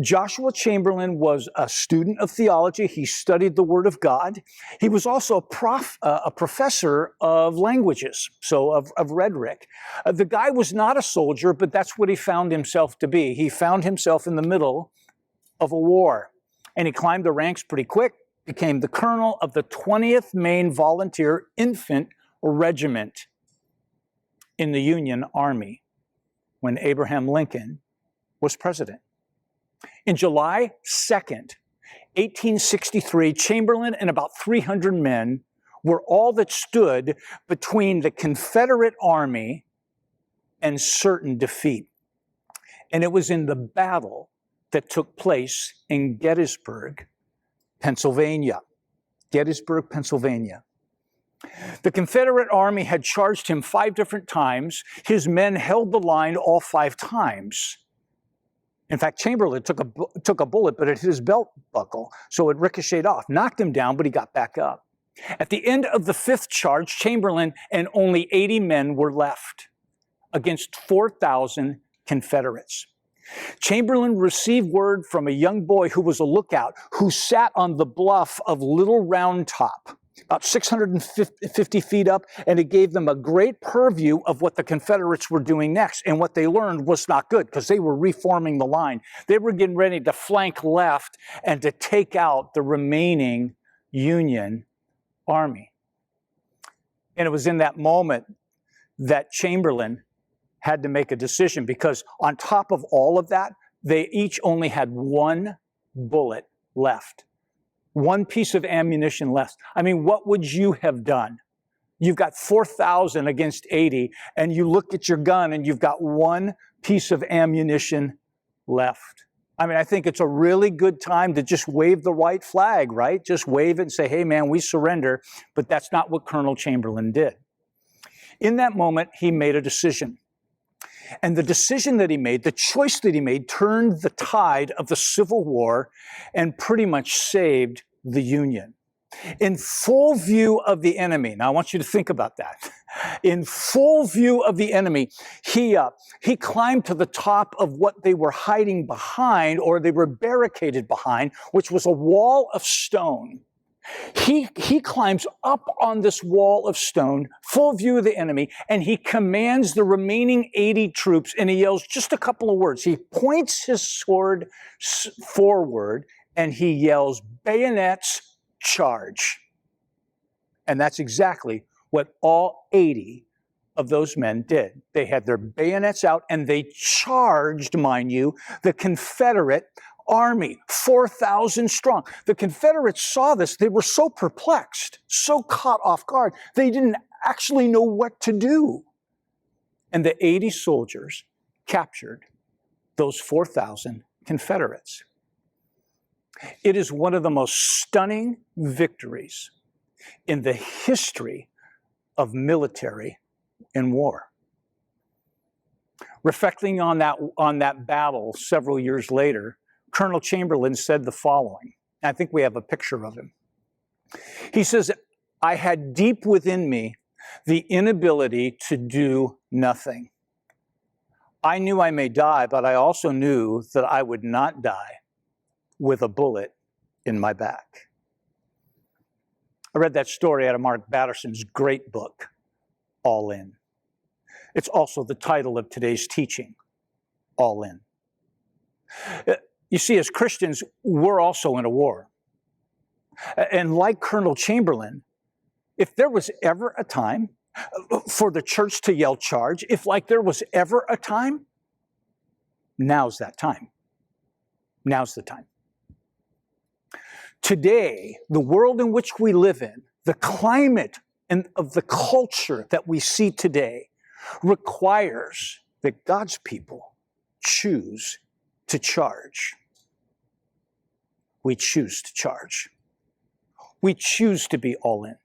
Joshua Chamberlain was a student of theology. He studied the Word of God. He was also a professor of languages, so of rhetoric. The guy was not a soldier, but that's what he found himself to be. He found himself in the middle of a war, and he climbed the ranks pretty quick, became the colonel of the 20th Maine Volunteer Infant Regiment in the Union Army when Abraham Lincoln was president. In July 2nd, 1863, Chamberlain and about 300 men were all that stood between the Confederate Army and certain defeat. And it was in the battle that took place in Gettysburg, Pennsylvania. Gettysburg, Pennsylvania. The Confederate Army had charged him 5 different times. His men held the line all 5 times. In fact, Chamberlain took a bullet, but it hit his belt buckle, so it ricocheted off, knocked him down, but he got back up. At the end of the 5th charge, Chamberlain and only 80 men were left against 4,000 Confederates. Chamberlain received word from a young boy who was a lookout, who sat on the bluff of Little Round Top, about 650 feet up, and it gave them a great purview of what the Confederates were doing next. And what they learned was not good, because they were reforming the line. They were getting ready to flank left and to take out the remaining Union Army. And it was in that moment that Chamberlain had to make a decision, because on top of all of that, they each only had 1 bullet left. 1 piece of ammunition left. I mean, what would you have done? You've got 4,000 against 80, and you look at your gun and you've got 1 piece of ammunition left. I mean, I think it's a really good time to just wave the white flag, right? Just wave it and say, hey man, we surrender. But that's not what Colonel Chamberlain did. In that moment, he made a decision. And the decision that he made, the choice that he made, turned the tide of the Civil War and pretty much saved the Union. In full view of the enemy, now I want you to think about that. In full view of the enemy, he climbed to the top of what they were hiding behind, or they were barricaded behind, which was a wall of stone. He climbs up on this wall of stone, full view of the enemy, and he commands the remaining 80 troops, and he yells just a couple of words. He points his sword forward, and he yells, "Bayonets, charge." And that's exactly what all 80 of those men did. They had their bayonets out, and they charged, mind you, the Confederate army, 4,000 strong. The Confederates saw this. They were so perplexed, so caught off guard, they didn't actually know what to do. And the 80 soldiers captured those 4,000 Confederates. It is one of the most stunning victories in the history of military and war. Reflecting on that battle several years later, Colonel Chamberlain said the following. I think we have a picture of him. He says, "I had deep within me the inability to do nothing. I knew I may die, but I also knew that I would not die with a bullet in my back." I read that story out of Mark Batterson's great book, All In. It's also the title of today's teaching, All In. You see, as Christians, we're also in a war. And like Colonel Chamberlain, if there was ever a time for the church to yell charge, if like there was ever a time, now's that time. Now's the time. Today, the world in which we live in, the climate and of the culture that we see today requires that God's people choose to charge. We choose to charge. We choose to be all in.